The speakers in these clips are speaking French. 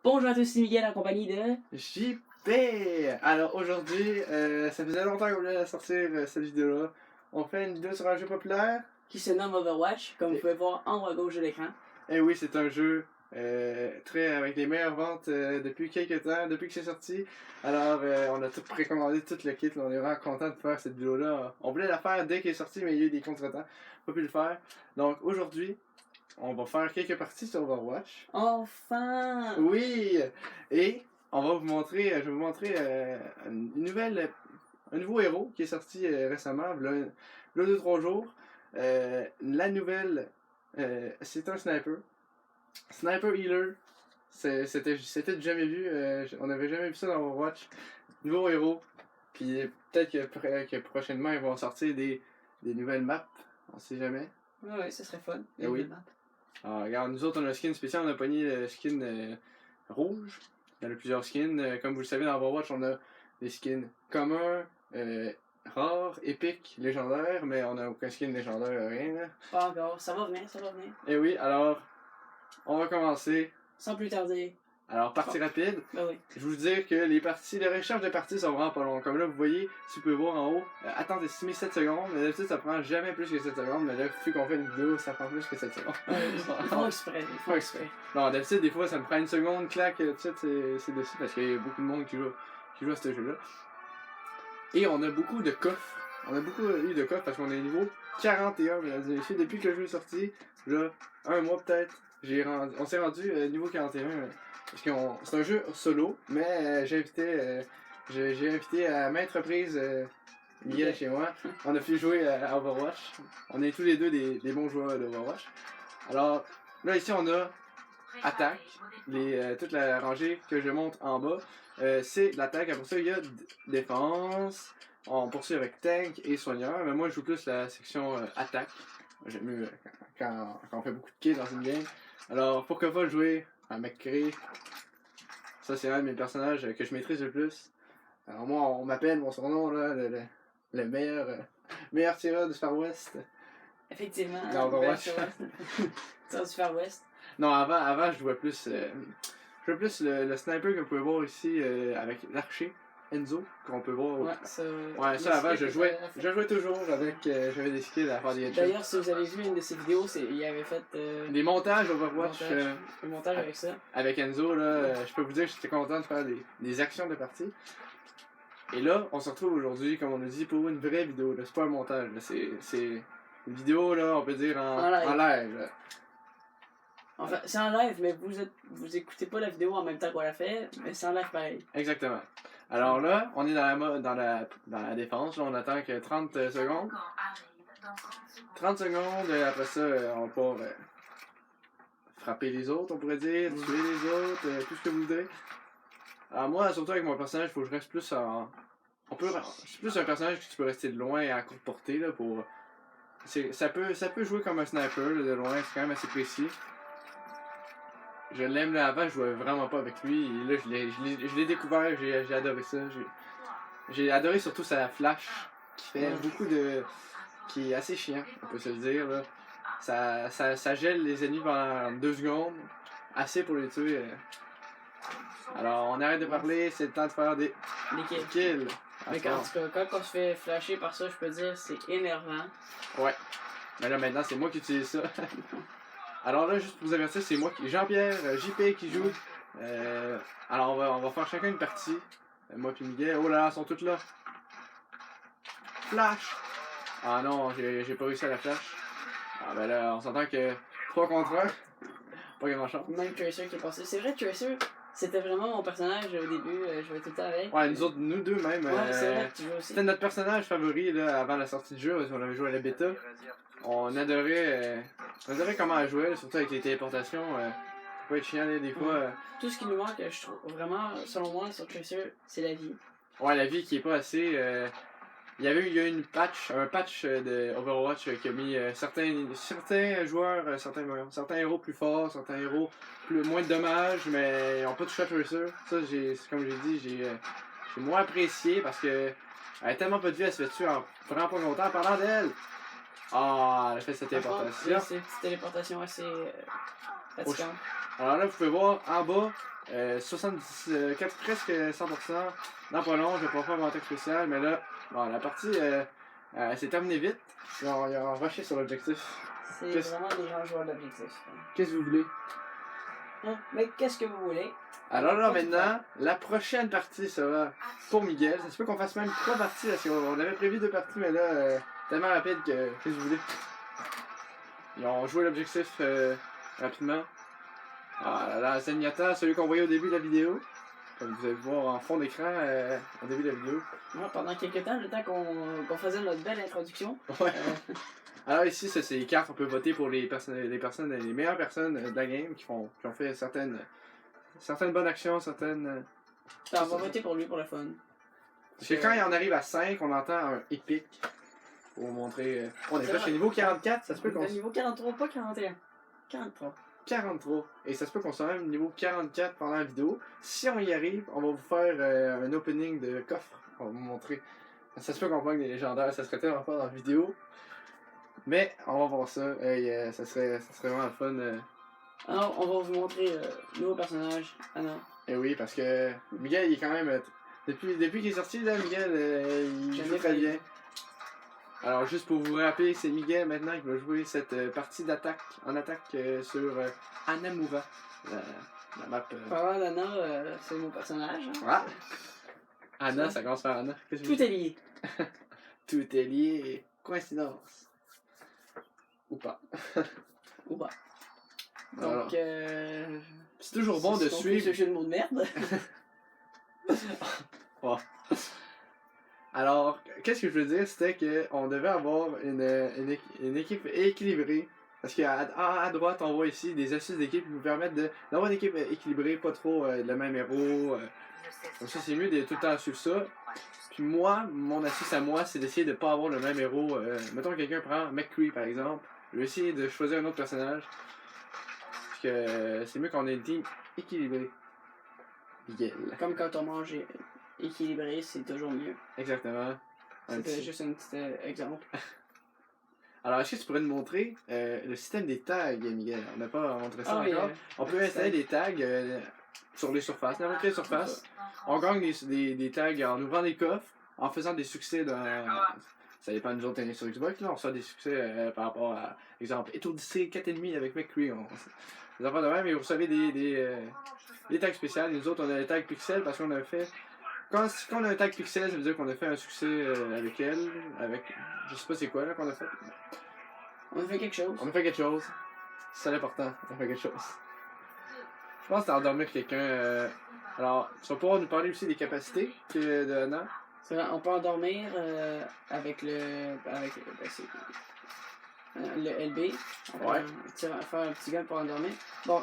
Bonjour à tous, c'est Miguel en compagnie de... JP! Alors aujourd'hui, ça faisait longtemps qu'on voulait sortir cette vidéo-là. On fait une vidéo sur un jeu populaire. Qui se nomme Overwatch, comme vous pouvez voir en haut à gauche de l'écran. Et oui, c'est un jeu avec les meilleures ventes depuis quelques temps, depuis que c'est sorti. Alors on a tout précommandé, tout le kit, là, on est vraiment content de faire cette vidéo-là. On voulait la faire dès qu'elle est sortie, mais il y a eu des contretemps. Pas pu le faire. Donc aujourd'hui, on va faire quelques parties sur Overwatch. Enfin! Oui! Et on va vous montrer, je vais vous montrer un nouveau héros qui est sorti récemment, là 2-3 jours. La nouvelle, c'est un sniper. Sniper Healer. C'était jamais vu, on n'avait jamais vu ça dans Overwatch. Nouveau héros. Puis peut-être que prochainement ils vont sortir des nouvelles maps. On sait jamais. Ouais, ça serait fun. Eh oui. Alors, regarde, nous autres on a un skin spécial, on a pogné le skin rouge. Il y en a plusieurs skins. Comme vous le savez, dans Overwatch, on a des skins communs, rares, épiques, légendaires, mais on n'a aucun skin légendaire, rien. Là. Pas encore, ça va venir, ça va venir. Et oui, alors, on va commencer. Sans plus tarder. Alors, partie rapide. Ben oui. Je vous dire que les recherches de parties sont vraiment pas longues. Comme là, vous voyez, si vous pouvez voir en haut, attente estimée 7 secondes. Mais d'habitude, ça prend jamais plus que 7 secondes. Mais là, vu qu'on fait une vidéo, ça prend plus que 7 secondes. Ils font exprès. Ils font exprès. Non, d'habitude, des fois, ça me prend une seconde, clac, tout de suite, c'est dessus. Parce qu'il y a beaucoup de monde qui joue à ce jeu-là. Et on a beaucoup de coffres. On a beaucoup eu de coffres parce qu'on est niveau 41, mesdames et messieurs. Depuis que le jeu est sorti, là, un mois peut-être, on s'est rendu niveau 41. Parce que c'est un jeu solo, mais j'ai invité à maintes reprises Miguel chez moi. On a fait jouer à Overwatch. On est tous les deux des bons joueurs d'Overwatch. Alors, là ici on a attaque, toute la rangée que je monte en bas. C'est l'attaque, après ça il y a défense. On poursuit avec tank et soigneur, mais moi je joue plus la section attaque. J'aime mieux quand on fait beaucoup de kills dans une game. Alors pourquoi pas jouer à McCree. Ça c'est un de mes personnages que je maîtrise le plus. Alors moi on m'appelle mon surnom là, le meilleur tireur du Far West. Effectivement. Dans Overwatch. Tireur du Far West. Non, avant je jouais plus le sniper que vous pouvez voir ici avec l'archer Enzo qu'on peut voir. Ouais, ça avant je jouais toujours avec j'avais des skills à faire des headshots. D'ailleurs, si vous avez vu une de ses vidéos, il avait fait des montages Overwatch. Des montages avec ça. Avec Enzo là, je peux vous dire que j'étais content de faire des actions de partie. Et là, on se retrouve aujourd'hui, comme on a dit, pour une vraie vidéo. Là. C'est pas un montage, là. C'est une vidéo là, on peut dire en live. Là. Enfin, c'est en live, mais vous écoutez pas la vidéo en même temps qu'on la fait, mais c'est en live pareil. Exactement. Alors là, on est dans la défense, là, on attend que 30 secondes. 30 secondes, après ça, on part frapper les autres, on pourrait dire, tuer les autres, tout ce que vous voudrez. Alors moi, surtout avec mon personnage, il faut que je reste plus en... C'est plus un personnage que tu peux rester de loin et à courte portée, là, pour... Ça peut jouer comme un sniper, là, de loin, c'est quand même assez précis. Je l'aime là avant, je jouais vraiment pas avec lui. Et là, je l'ai découvert, j'ai adoré ça. J'ai adoré surtout sa flash qui fait beaucoup de. Qui est assez chiant, on peut se le dire. Là. Ça gèle les ennemis pendant 2 secondes, assez pour les tuer. Alors, on arrête de parler, c'est le temps de faire des kills. Mais en tout cas, quand on se fait flasher par ça, je peux dire c'est énervant. Ouais. Mais là, maintenant, c'est moi qui utilise ça. Alors là, juste pour vous avertir, c'est moi, Jean-Pierre, JP qui joue. Alors on va faire chacun une partie. Moi puis Miguel. Oh là là, ils sont tous là. Flash! Ah non, j'ai pas réussi à la flash. Ah ben là, on s'entend que 3 contre 1. Pas grand chance. Même Tracer qui est passé. C'est vrai, Tracer, c'était vraiment mon personnage au début. Je jouais tout le temps avec. Ouais, nous deux même. Ouais, c'est vrai, tu joues aussi. C'était notre personnage favori là, avant la sortie du jeu, parce qu'on avait joué à la bêta. On adorait comment elle jouait, surtout avec les téléportations. Ça peut être chiant des fois. Tout ce qui nous manque, je trouve vraiment, selon moi, sur Tracer, c'est la vie. Ouais, la vie qui est pas assez. Il y a eu un patch de Overwatch qui a mis certains joueurs, certains héros plus forts, certains héros moins de dommages, mais ils n'ont pas touché à Tracer. Ça, comme j'ai dit, j'ai moins apprécié parce que elle a tellement pas de vie, elle se fait tuer en vraiment pas longtemps en parlant d'elle. Ah, elle a fait cette Par contre, téléportation. c'est une petite téléportation assez fatigante. Alors là, vous pouvez voir en bas, 70, presque 100%. Dans pas long, je vais pas faire mon attaque spéciale, mais là, bon, la partie s'est terminée vite. Ils ont rushé sur l'objectif. C'est vraiment des gens joueurs d'objectif. Qu'est-ce que vous voulez? Hein? Mais qu'est-ce que vous voulez? Alors là, maintenant, la prochaine partie sera pour Miguel. Ça se peut qu'on fasse même 3 parties, parce qu'on avait prévu 2 parties, mais là, tellement rapide que. Qu'est-ce que vous voulez? Ils ont joué l'objectif rapidement. Ah là là, Zenyatta, celui qu'on voyait au début de la vidéo. Comme vous allez le voir en fond d'écran au début de la vidéo. Ouais, pendant quelques temps, le temps qu'on faisait notre belle introduction. Ouais. Alors ici, ça, c'est les cartes, on peut voter pour les meilleures personnes de la game qui ont fait certaines bonnes actions, certaines. On va voter pour lui pour le fun. Parce que quand il en arrive à 5, on entend un épique. Pour vous montrer. On est pas chez niveau 44, ça se peut qu'on. Niveau 43, pas 41. 43. 43. Et ça se peut qu'on soit même niveau 44 pendant la vidéo. Si on y arrive, on va vous faire un opening de coffre. On va vous montrer. Ça se peut qu'on pogne des légendaires, ça serait tellement pas dans la vidéo. Mais on va voir ça. Et, ça serait vraiment le fun. Alors, on va vous montrer le nouveau personnage, Anna. Et oui, parce que Miguel, il est quand même. Depuis qu'il est sorti, là, Miguel, il joue très bien. Alors, juste pour vous rappeler, c'est Miguel maintenant qui va jouer cette partie d'attaque, en attaque sur Hanamura, la map. Parlant d'Anna, c'est mon personnage. Hein. Ah! Anna, ça commence par Anna. Tout est lié. Tout est lié. Coïncidence. Ou pas. Ou pas. Donc, c'est toujours bon de suivre. ce jeu de mots de merde. Oh. Alors, qu'est-ce que je veux dire, c'était qu'on devait avoir une équipe équilibrée. Parce qu'à droite, on voit ici des astuces d'équipe qui vous permettent d'avoir une équipe équilibrée, pas trop le même héros. Comme ça, c'est mieux de tout le temps suivre ça. Puis moi, mon astuce à moi, c'est d'essayer de pas avoir le même héros. Mettons que quelqu'un prend McCree par exemple. Je vais essayer de choisir un autre personnage. Parce que c'est mieux qu'on ait une team équilibrée. Miguel. Comme quand on mange équilibré, c'est toujours mieux. Exactement. C'était juste un petit exemple. Alors, est-ce que tu pourrais nous montrer le système des tags, Miguel? On n'a pas montré ça encore. Yeah. On peut installer des tags sur les surfaces, n'importe quelle surface. On gagne des tags en ouvrant des coffres, en faisant des succès dans. Ça dépend de nous autres sur Xbox, là, on reçoit des succès par rapport à, exemple, étourdissé 4 ennemis avec McCree. Des affaires de même, et vous recevez des tags spéciales. Nous autres, on a les tags pixels parce qu'on a fait. Quand on a un tag pixel, ça veut dire qu'on a fait un succès avec elle. Je sais pas c'est quoi là qu'on a fait. On a fait quelque chose. On a fait quelque chose. C'est l'important, on a fait quelque chose. Je pense que t'as endormi quelqu'un. Alors, tu vas pouvoir nous parler aussi des capacités de Anna. On peut endormir avec le LB. Ouais. Faire un petit gun pour endormir. Bon,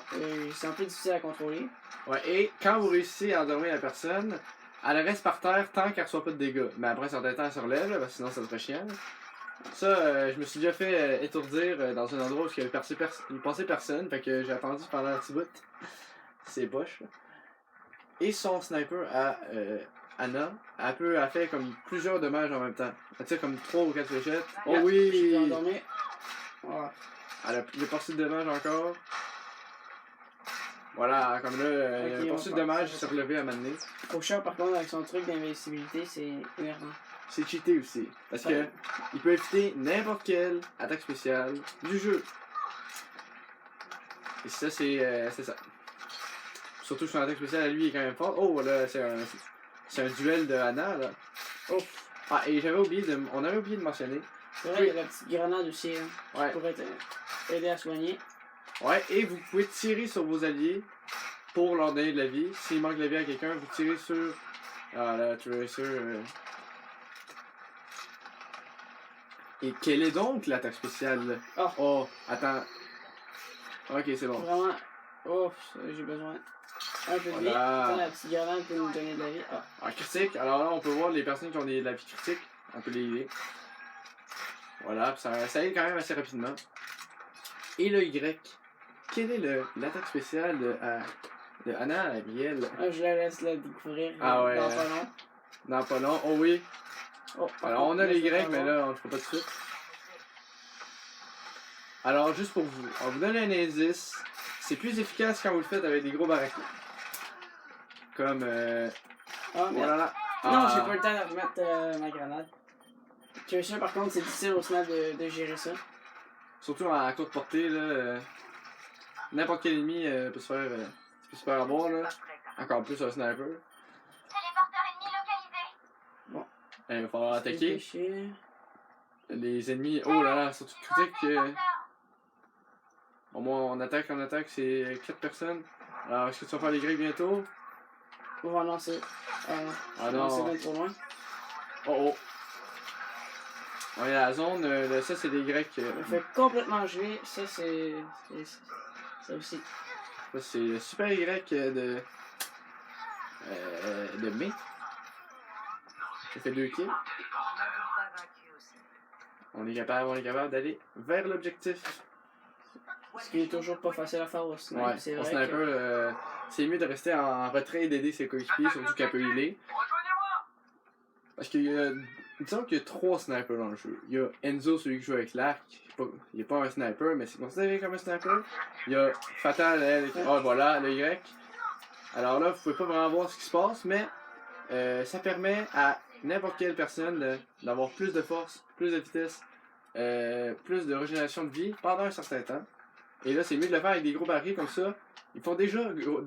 c'est un peu difficile à contrôler. Ouais, et quand vous réussissez à endormir la personne, elle reste par terre tant qu'elle reçoit pas de dégâts. Mais après un certain temps, elle se relève, là, parce que sinon ça serait chiant. Ça, je me suis déjà fait étourdir dans un endroit où il ne passait personne, fait que j'ai attendu pendant un petit bout. C'est poche. Là. Et son sniper à Anna, elle fait comme plusieurs dommages en même temps. Elle tire comme 3 ou 4 fléchettes. Oh oui! Je peux endormir. Voilà. Elle a plus de dommages encore. Voilà, comme là, il y a un poursuite de dommage, il s'est relevé à m'amener. Faucheur, par contre, avec son truc d'invincibilité, c'est énervant. C'est cheaté aussi. Parce que il peut éviter n'importe quelle attaque spéciale du jeu. Et ça, c'est ça. Surtout son attaque spéciale, lui, il est quand même fort. Oh, là, c'est un duel de Anna, là. Oh. Ah, et on avait oublié de mentionner. C'est vrai, il y a la petite grenade aussi, hein, ouais. Qui pourrait t'aider à soigner. Ouais, et vous pouvez tirer sur vos alliés pour leur donner de la vie. S'il manque de la vie à quelqu'un, vous tirez sur. Ah là, tu es sur. Et quelle est donc l'attaque spéciale? Oh, attends. Ok, c'est bon. Vraiment. Oh, j'ai besoin. Un peu de vie. Attends, la petite grenade peut nous donner de la vie. Ah, critique. Alors là, on peut voir les personnes qui ont de la vie critique. On peut les aider. Voilà, ça aide quand même assez rapidement. Et le Y. Quelle est l'attaque spéciale de Anna Miguel? Je la laisse la découvrir dans pas long. Dans pas long, oh oui. Oh, alors on a les Y, mais là on le fera pas tout de suite. Alors, juste pour vous, on vous donne un indice. C'est plus efficace quand vous le faites avec des gros baraquets. Comme. Ah, merde. Voilà. Non, j'ai pas le temps de remettre ma grenade. Cursor, par contre, c'est difficile au snap de gérer ça. Surtout à courte portée, là. N'importe quel ennemi peut se faire avoir, là. Encore plus un sniper. Téléporteur ennemi localisé. Bon. Il va falloir attaquer. Dépêcher. Les ennemis. Oh là là, surtout critique. Téléporteur. Au moins, on attaque, c'est 4 personnes. Alors, est-ce que tu vas faire les grecs bientôt? On va lancer. Ah non. C'est bien trop loin. Oh oh. On est à la zone, ça c'est des grecs. On me fait complètement jouer. Ça, c'est. Ça aussi. Ça c'est le super grec de mai. Ça fait 2 kills. On est capable d'aller vers l'objectif. Ce qui est toujours pas facile à faire au sniper. Ouais, C'est au vrai. sniper, c'est mieux de rester en retrait et d'aider ses coéquipiers, surtout qu'elle peut healer. Parce qu'il y a. Disons qu'il y a 3 snipers dans le jeu. Il y a Enzo, celui qui joue avec l'arc. Il n'est pas un sniper, mais c'est considéré comme un sniper. Il y a Fatal, elle. Oh voilà, le Y. Alors là, vous pouvez pas vraiment voir ce qui se passe, mais ça permet à n'importe quelle personne d'avoir plus de force, plus de vitesse, plus de régénération de vie pendant un certain temps. Et là, c'est mieux de le faire avec des gros barils comme ça. Ils font déjà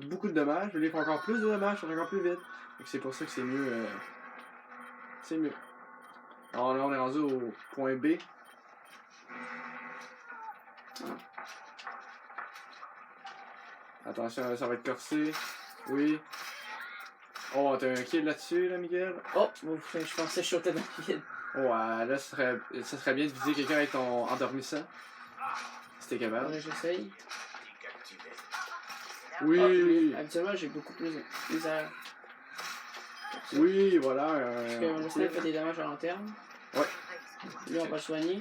beaucoup de dommages, mais ils font encore plus de dommages, ils font encore plus vite. Donc c'est pour ça que c'est mieux. C'est mieux. Alors là, on est rendu au point B. Attention, ça va être corsé. Oui. Oh, t'as un kill là-dessus, là, Miguel? Oh, ouf, je pensais shooter dans le vide. Oh, là, ça serait bien de viser quelqu'un avec ton endormissant. Si t'es capable. Ouais, j'essaye. Oui, Ah, habituellement, j'ai beaucoup plus de misère. oui, voilà. Parce que le sniper fait des dommages à long terme. Ouais. Lui, on va le soigner.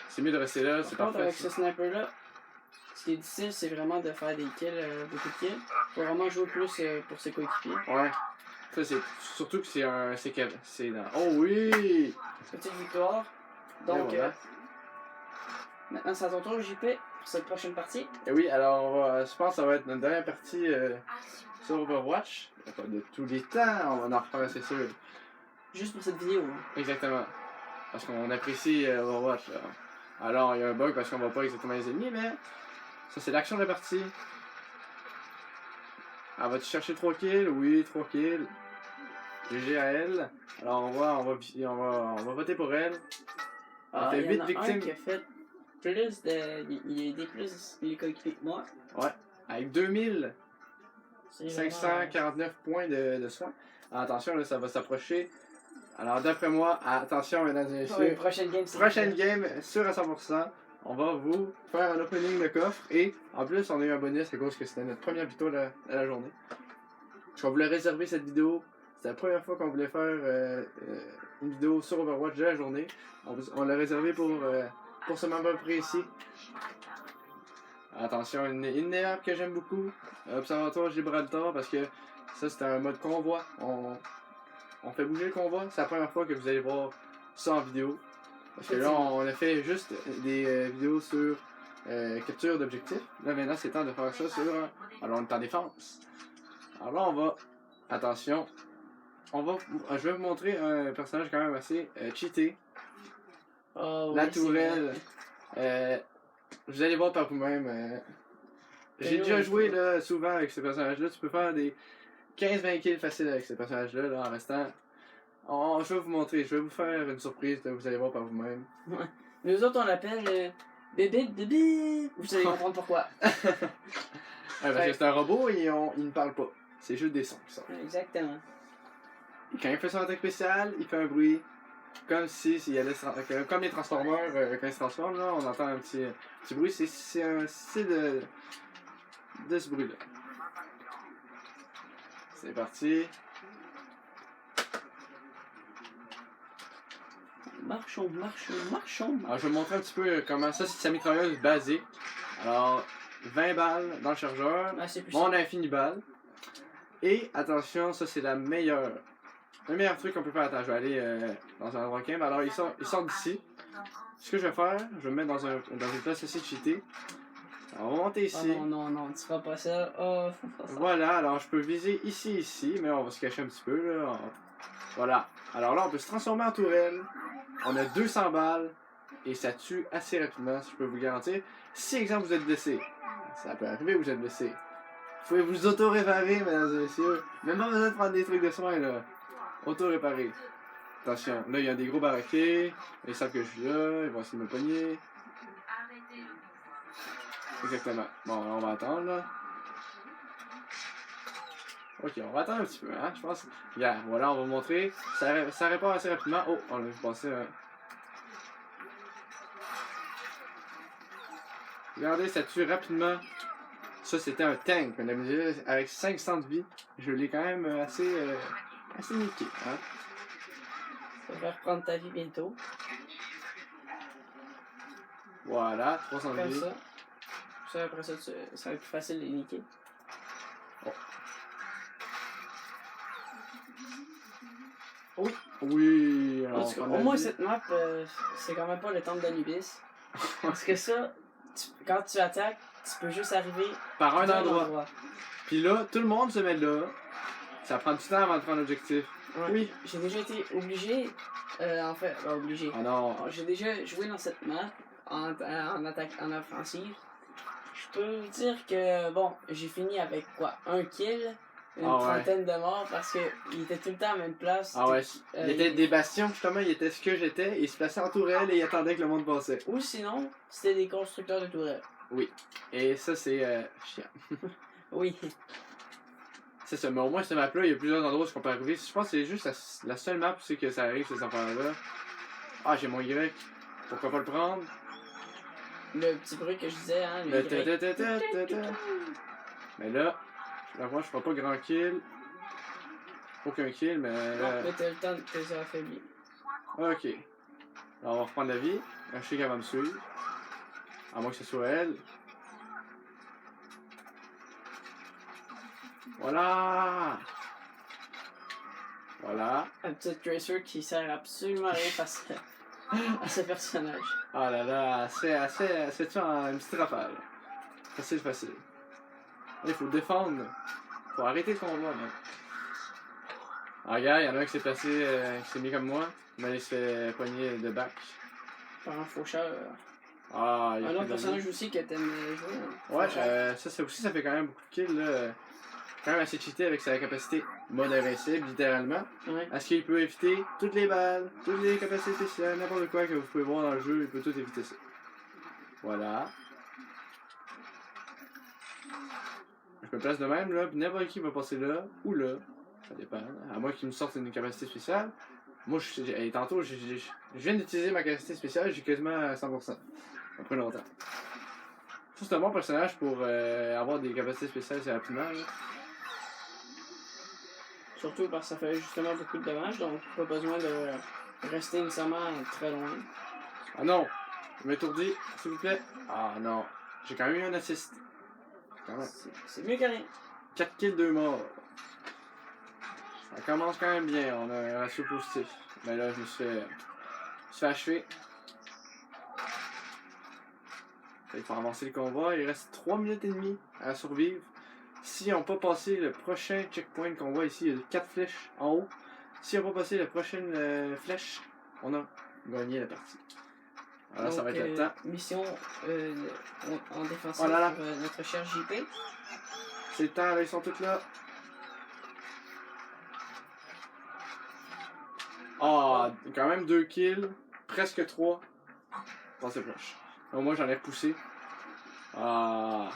C'est mieux de rester là, c'est Par contre, parfait. avec ce sniper-là, ce qui est difficile, c'est vraiment de faire des kills, beaucoup de kills. Faut vraiment jouer plus pour ses coéquipiers. Ouais. Ça, c'est surtout que c'est un. C'est dans. Oh oui! Petite victoire. Donc, Et voilà. maintenant, c'est à ton tour, JP, pour cette prochaine partie. Et oui, alors je pense que ça va être notre dernière partie sur Overwatch. Pas de tous les temps, on va en refaire, c'est sûr. Juste pour cette vidéo. Hein. Exactement. Parce qu'on apprécie Overwatch. Là. Alors, il y a un bug parce qu'on voit pas exactement les ennemis, mais ça, c'est l'action de la partie. Ah, vas-tu chercher 3 kills? Oui, 3 kills. GG à elle. Alors, on va voter pour elle. On fait il y 8 en a un victimes. qui a fait plus de... Il a aidé plus les coéquipiers que moi. Ouais. Avec C'est vraiment, 2549 points de soins. Attention, là, ça va s'approcher. Alors, d'après moi, attention, mesdames et messieurs. ouais, prochaine game, c'est... Prochaine game, sûr à 100%. On va vous faire un opening de coffre. Et en plus, on a eu un bonus à cause que c'était notre première victoire de la journée. On voulait réserver cette vidéo. C'était la première fois qu'on voulait faire une vidéo sur Overwatch de la journée. On l'a réservé pour ce moment précis. Attention, une des maps que j'aime beaucoup. Observatoire Gibraltar, parce que ça, c'est un mode convoi. On fait bouger le convoi. C'est la première fois que vous allez voir ça en vidéo. Parce que là, on a fait juste des vidéos sur capture d'objectifs. Là, maintenant, c'est temps de faire ça sur... Alors, on est en défense. Alors là, on va... Attention. Je vais vous montrer un personnage quand même assez cheaté. Oh, La oui, c'est tourelle. vrai. Vous allez voir par vous-même. J'ai Et déjà nous, joué là, souvent avec ce personnage-là. Tu peux faire des 15-20 kills faciles avec ce personnage-là là, en restant. Je vais vous montrer, je vais vous faire une surprise, là, vous allez voir par vous-même. Ouais. Nous autres, on l'appelle bébé. Vous allez comprendre pourquoi. Ouais, parce que c'est un robot et il ne parle pas. C'est juste des sons qui sortent. Exactement. Et quand il fait son attaque spéciale, il fait un bruit. Comme si il allait comme les Transformers, quand ils se transforment, là, on entend un petit bruit. C'est un style de ce bruit-là. C'est parti. Marchons. Alors, je vais vous montrer un petit peu comment ça, c'est sa mitrailleuse basique. Alors, 20 balles dans le chargeur. Ah, c'est plus Mon infini balle. Et attention, ça c'est le meilleur truc qu'on peut faire. Attends, je vais aller dans un endroit calme. Alors, il sort d'ici. ce que je vais faire, je vais me mettre dans une place assez cheatée. Alors, on va monter Oh ici. non, tu feras pas ça. Oh, faut pas ça. Voilà, alors je peux viser ici, mais on va se cacher un petit peu là. Voilà. Alors là, on peut se transformer en tourelle. On a 200 balles et ça tue assez rapidement, si je peux vous garantir. Si, exemple, vous êtes blessé, ça peut arriver, vous êtes blessé. Vous pouvez vous auto-réparer, mesdames et messieurs. Même pas besoin de prendre des trucs de soins là. Auto-réparer. Attention, là il y a des gros baraqués. Ils savent que je suis là, ils vont essayer de me pogner. Exactement. Bon, on va attendre là. Ok, on va attendre un petit peu, hein, je pense. Regarde, voilà, on va vous montrer. Ça répare assez rapidement. Oh, on a vu passer un. Regardez, ça tue rapidement. Ça, c'était un tank, mesdames et messieurs, avec 500 de vie. Je l'ai quand même assez niqué, hein. Ça va reprendre ta vie bientôt. Voilà, 300 de Comme vie. ça. Ça, après ça, ça va être plus facile de les niquer. Oui. Oui, En alors, tout cas, on au a moins, dit- cette map, c'est quand même pas le temple d'Anubis. Parce que ça, quand tu attaques, tu peux juste arriver par un d'un endroit. Puis là, tout le monde se met là. Ça prend du temps avant de prendre l'objectif. Ouais. Oui. J'ai déjà été obligé, en fait, obligé. Ah non. J'ai déjà joué dans cette map en attaque, en offensive. Je peux vous dire que, bon, j'ai fini avec quoi, un kill, une Ah ouais. trentaine de morts parce qu'il était tout le temps à la même place. Ah ouais, il était des bastions justement, il était ce que j'étais, il se plaçait en tourelle et il attendait que le monde passait. Ou sinon, c'était des constructeurs de tourelles. Oui. Et ça c'est chiant. Oui. C'est ça, mais au moins cette map-là, il y a plusieurs endroits où on peut arriver. Je pense que c'est juste la seule map où c'est que ça arrive ces affaires-là. Ah, j'ai mon Y. Pourquoi pas le prendre? Le petit bruit que je disais, hein, Le le Y. ta-ta-ta-ta-ta-ta. Mais là, moi je ferai pas grand kill. Aucun kill, mais. Non, mais t'as le temps de te affaiblir. Ok. Alors, on va reprendre la vie. Je sais qu'elle va me suivre. À moins que ce soit elle. Voilà! Voilà. Un petit tracer qui sert absolument à rien face à ce personnage. Ah là là, c'est une petite rafale. Facile. Il faut le défendre. Faut arrêter le combat, man. Ah, regarde, il y en a un qui s'est placé, qui s'est mis comme moi, mais il se fait pogner de back. Par un faucheur. Ah, il y a Un plus autre de personnage vie. aussi que t'aimes jouer. Hein. Ouais, Faucheur. ça aussi, ça fait quand même beaucoup de kills, là. Quand même assez cheaté avec sa capacité mode invincible, littéralement. Ouais. Est-ce qu'il peut éviter toutes les balles, toutes les capacités spéciales, n'importe quoi que vous pouvez voir dans le jeu, il peut tout éviter ça. Voilà. Je me place de même, là, puis n'importe qui va passer là, ou là. Ça dépend. À moins qu'il me sorte une capacité spéciale. Moi, tantôt, je viens d'utiliser ma capacité spéciale, j'ai quasiment 100%. Après longtemps. Ça, c'est un bon personnage pour avoir des capacités spéciales assez rapidement. Là. Surtout parce que ça fait justement beaucoup de dommages, donc pas besoin de rester nécessairement très loin. Ah non! Je m'étourdis, s'il vous plaît. Ah non. J'ai quand même eu un assist. Quand même. C'est mieux que rien. 4 kills, 2 morts. Ça commence quand même bien, on a un ratio positif. Mais là, je me suis fait achever. Il faut avancer le combat. Il reste 3 minutes et demie à survivre. Si on n'a pas passé le prochain checkpoint qu'on voit ici, il y a 4 flèches en haut. Si on n'a pas passé la prochaine flèche, on a gagné la partie. Alors, donc, ça va être le temps. Mission en défense Oh là là. pour notre cher JP. C'est le temps, là, ils sont tous là. Ah, quand même 2 kills, presque 3. Passez proche. Au moins, j'en ai repoussé. Ah,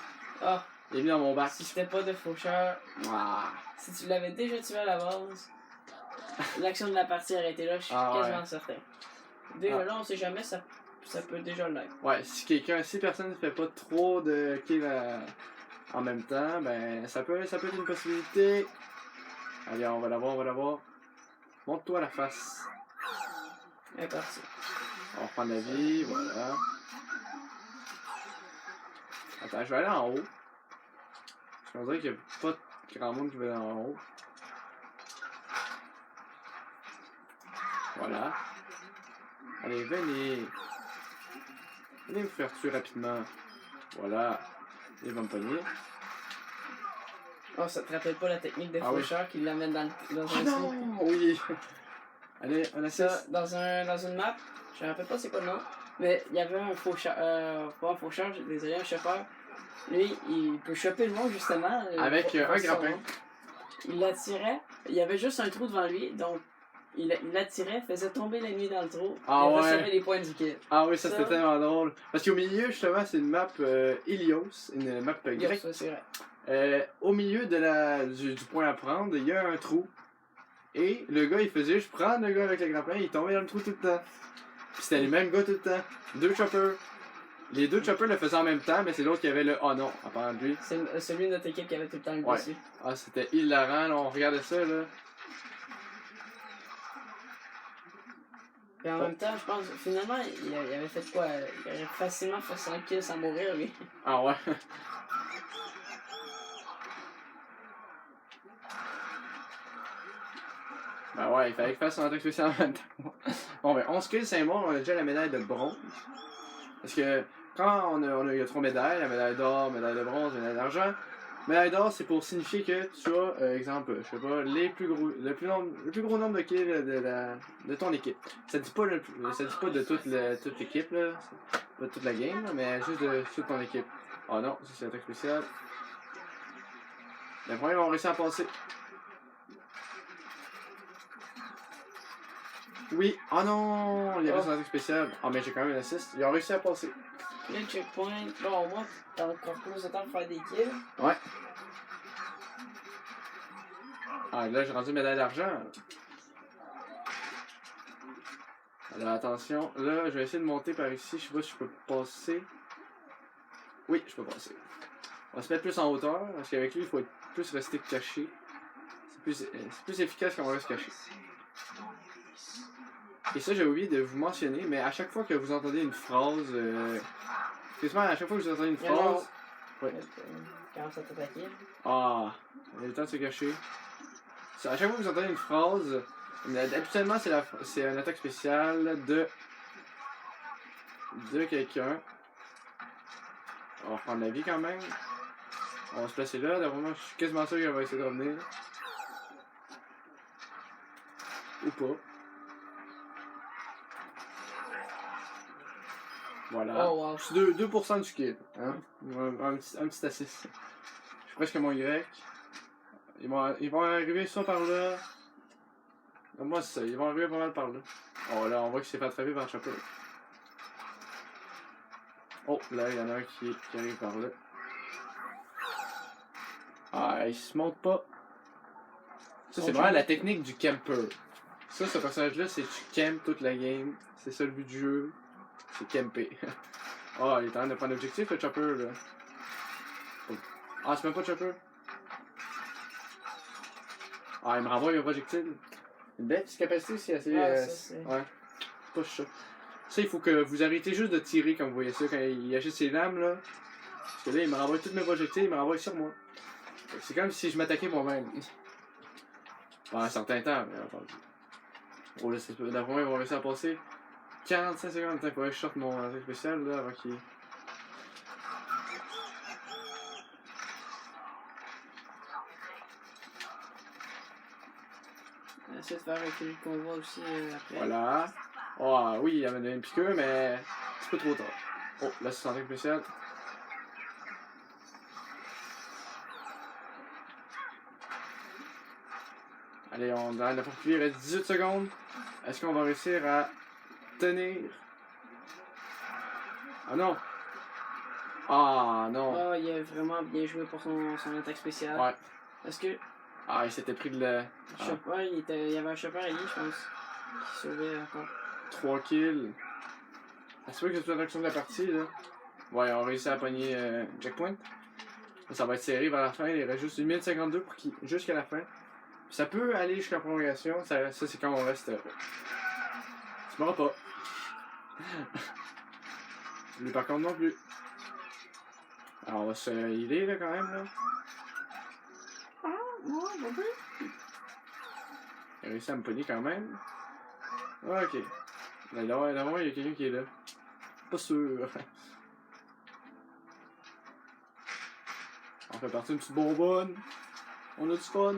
Ah, il est mis dans mon bac. si c'était pas de faucheur, Ah, si tu l'avais déjà tué à la base, l'action de la partie aurait été là, je suis quasiment certain. Déjà là, on sait jamais, ça peut déjà l'être. ouais, si personne ne fait pas trop de kills en même temps, ben ça peut être une possibilité. Allez, on va l'avoir. Monte-toi la face. Elle est partie. On va reprendre la vie, voilà. Attends, je vais aller en haut. Parce qu'on dirait qu'il n'y a pas grand monde qui va aller en haut. Voilà. Allez, venez. Allez me faire tuer rapidement. Voilà. Il va me pogner. Oh, ça te rappelle pas la technique des Ah oui. faucheurs qui l'amènent dans Oh un trou? non! Oui! Allez, on Ça, assiste. dans une map, je me rappelle pas c'est quoi le nom, mais il y avait un faucheur, pas un faucheur, désolé, un chauffeur. Lui, il peut choper le monde justement. Avec un grappin. Il l'attirait, il y avait juste un trou devant lui, donc il l'attirait, faisait tomber l'ennemi dans le trou, Ah et ouais. recevait les points du kill. Ah oui, ça Ça- c'était tellement drôle. Parce qu'au milieu, justement, c'est une map Ilios, une map Yes, grecque. ça, c'est vrai. Au milieu de du point à prendre, il y a un trou. Et le gars, il faisait juste prendre le gars avec le grappin, il tombait dans le trou tout le temps. Puis c'était les mêmes gars tout le temps. 2 choppers. Les 2 choppers le faisaient en même temps, mais c'est l'autre qui avait le oh non, à part de lui. C'est celui de notre équipe qui avait tout le temps le Ouais. dessus. Ah, c'était hilarant, là, on regardait ça, là. Et en même temps, je pense, finalement, il avait fait quoi? Il aurait facilement fait 5 kills sans mourir, lui. Ah ouais. Ben ouais, il fallait qu'il fasse son attaque spéciale en même temps. Bon ben, 11 kills, c'est mort, on a déjà la médaille de bronze. Parce que quand il y a 3 médailles, la médaille d'or, médaille de bronze, médaille d'argent. Médaille d'or, c'est pour signifier que tu as, exemple, je sais pas, le plus gros nombre de kills de ton équipe. Ça dit pas ça dit pas de toute l'équipe, là. Pas de toute la game, là, mais juste de toute ton équipe. Oh non, ça c'est l'attaque spéciale. Les premiers vont réussir à passer. Oui, oh non, il y avait son attaque spéciale. Ah, mais j'ai quand même un assist. Ils ont réussi à passer. Le checkpoint, bon, au moins, t'as encore plus de temps pour faire des kills. Ouais. Ah, là, j'ai rendu médaille d'argent. Alors, attention. Là, je vais essayer de monter par ici. Je sais pas si je peux passer. Oui, je peux passer. On va se mettre plus en hauteur, parce qu'avec lui, il faut être plus rester caché. C'est plus efficace quand on reste caché. Et ça, j'ai oublié de vous mentionner, mais à chaque fois que vous entendez une phrase... Excuse-moi, à chaque fois que vous entendez une phrase... Ouais. Quand ça t'attaquait. Ah, on a eu le temps de se cacher. À chaque fois que vous entendez une phrase, habituellement c'est une attaque spéciale de quelqu'un. On va reprendre la vie quand même. On va se placer là. D'après moi, je suis quasiment sûr qu'elle va essayer de revenir. Ou pas. Voilà. Oh wow. Je suis 2% du kill. Hein? Un petit assist. Je suis presque à mon Y. Ils vont arriver soit par là. Moi, c'est ça. Ils vont arriver pas mal par là. Oh, là, on voit qu'il s'est fait attraper par le chapeau. Oh, là, il y en a un qui arrive par là. Ah, il se monte pas. Ça, c'est vraiment la technique du camper. Ça, ce personnage-là, c'est tu campes toute la game. C'est ça le but du jeu. C'est camper. Oh, il est en train de prendre l'objectif, le chopper, là. Oh. Ah, c'est même pas chopper. Ah, il me renvoie un projectile. Une belle petite capacité aussi, assez. Ouais, ça, c'est... Ouais. Push ça. Ça, il faut que vous arrêtez juste de tirer comme vous voyez ça quand il agite ses lames, là. Parce que là, il me renvoie tous mes projectiles, il me renvoie sur moi. C'est comme si je m'attaquais moi-même. Pendant un certain temps, bien entendu. Oh là, c'est d'après moi, ils vont réussir à passer 45 secondes. Il faudrait que je sorte mon attaque spécial là avant qu'il. On essaie de faire reculer le convoi aussi après. Voilà. Oh oui, il m'a donné une piqûre, mais c'est pas trop tard. Oh, là, c'est son attaque spéciale. Allez, on arrête de faire il reste 18 secondes. Est-ce qu'on va réussir à tenir? Ah non! Ah non! Oh, il a vraiment bien joué pour son attaque spéciale. Ouais. Parce que Ah, il s'était pris de la. le chopper, il y avait un chopper allié, je pense, qui sauvait encore. 3 kills. Ah, c'est vrai que c'est toute l'action de la partie là. Ouais, on réussit à pogner checkpoint. Ça va être serré vers la fin, il reste juste 1 minute 52 pour jusqu'à la fin. Puis ça peut aller jusqu'à la prolongation, ça c'est quand on reste. Tu m'auras pas. Lui par contre non plus. Alors on va se healer là quand même là. Ah, moi, non plus. Il a réussi à me pogner quand même. Ok. Là, il y a quelqu'un qui est là. Pas sûr. On fait partie d'une petite bonbonne. On a du fun.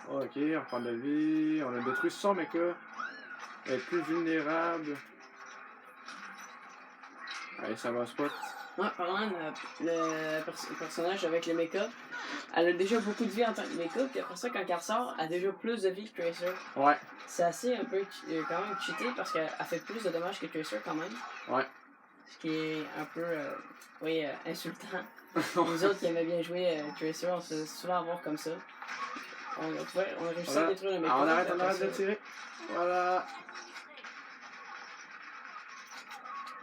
Ok, on prend de la vie. On a détruit son mecha. Elle est plus vulnérable. Allez, ça va spot. Ouais, parlant de le personnage avec le mecha, elle a déjà beaucoup de vie en tant que mecha, puis après ça, quand elle ressort, elle a déjà plus de vie que Tracer. Ouais. C'est assez un peu quand même cheaté parce qu'elle fait plus de dommages que Tracer quand même. Ouais. Ce qui est un peu insultant. Nous autres qui aimaient bien jouer Tracer, on se fait souvent avoir comme ça. On a réussi à détruire le mecha. On arrête de tirer. Voilà.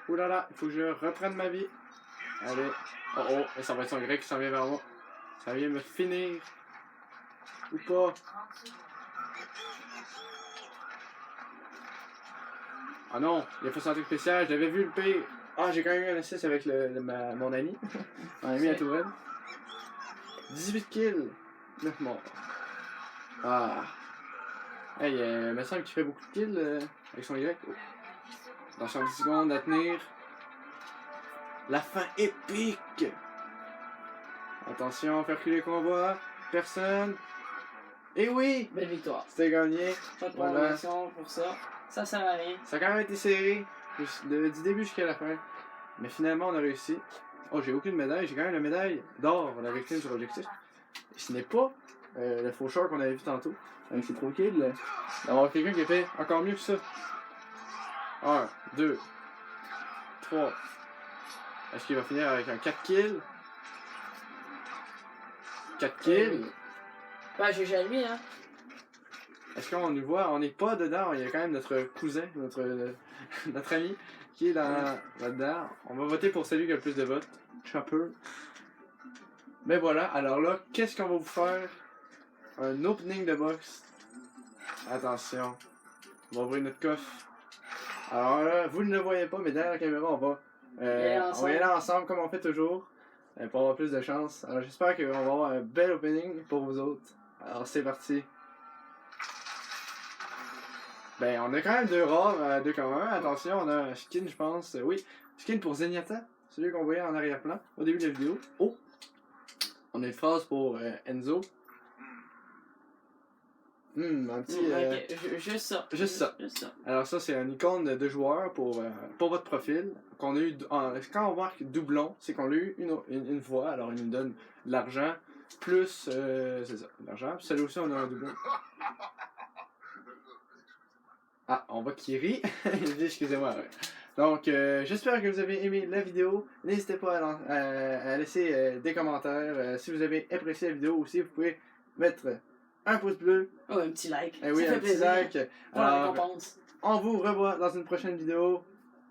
Oulala, il faut que je reprenne ma vie. Allez. Oh oh, et ça va être son grec qui s'en vient vers moi. Ça vient me finir. Ou pas. Ah non, il a fait son truc spécial, j'avais vu le pire. Ah, j'ai quand même eu un assist avec mon ami. Mon ami à Touraine. 18 kills. 9 morts. Ah. Hey, il me semble qu'il fait beaucoup de kills avec son Y. Oh. Dans 10 secondes à tenir. La fin épique. Attention, faire reculer le combat. Personne. Et oui! Belle victoire. C'était gagné. Pas de Voilà. prolongation pour ça. Ça sert à rien. Ça a quand même été serré. Du début jusqu'à la fin. Mais finalement, on a réussi. Oh, j'ai aucune médaille. J'ai quand même la médaille d'or, la victime sur objectif. Et ce n'est pas le faucheur qu'on avait vu tantôt. Avec ses 3 kills. D'avoir quelqu'un qui a fait encore mieux que ça. 1, 2, 3. Est-ce qu'il va finir avec un 4 kills? 4 kills? Ben, j'ai lui, hein. Est-ce qu'on nous voit? On n'est pas dedans. Il y a quand même notre cousin, notre ami, qui est là-dedans. On va voter pour celui qui a le plus de votes. Chopper. Mais voilà, alors là, qu'est-ce qu'on va vous faire? Un opening de box. Attention. On va ouvrir notre coffre. Alors là, vous ne le voyez pas, mais derrière la caméra, on va y aller ensemble comme on fait toujours. Pour avoir plus de chance. Alors j'espère qu'on va avoir un bel opening pour vous autres. Alors c'est parti. Ben on a quand même 2 rares, 2 communs. Attention, on a un skin je pense. Oui, skin pour Zenyatta. Celui qu'on voyait en arrière-plan au début de la vidéo. Oh! On a une phrase pour Enzo. Un petit... Ok, juste ça. Juste ça. Alors ça c'est une icône de joueur pour votre profil. Qu'on a eu quand on marque doublon, c'est qu'on a eu une voix, alors il nous donne de l'argent, plus c'est ça, de l'argent. Puis celui aussi on a un doublon. Ah, on voit qu'il rit. Il dit excusez-moi. Ouais. Donc j'espère que vous avez aimé la vidéo. N'hésitez pas à laisser des commentaires. Si vous avez apprécié la vidéo aussi, vous pouvez mettre un pouce bleu. Oh, un petit like. Et oui, ça un fait petit plaisir. like. Pour la Alors, récompense. on vous revoit dans une prochaine vidéo.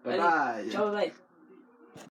Bye Allez, bye. ciao, bye.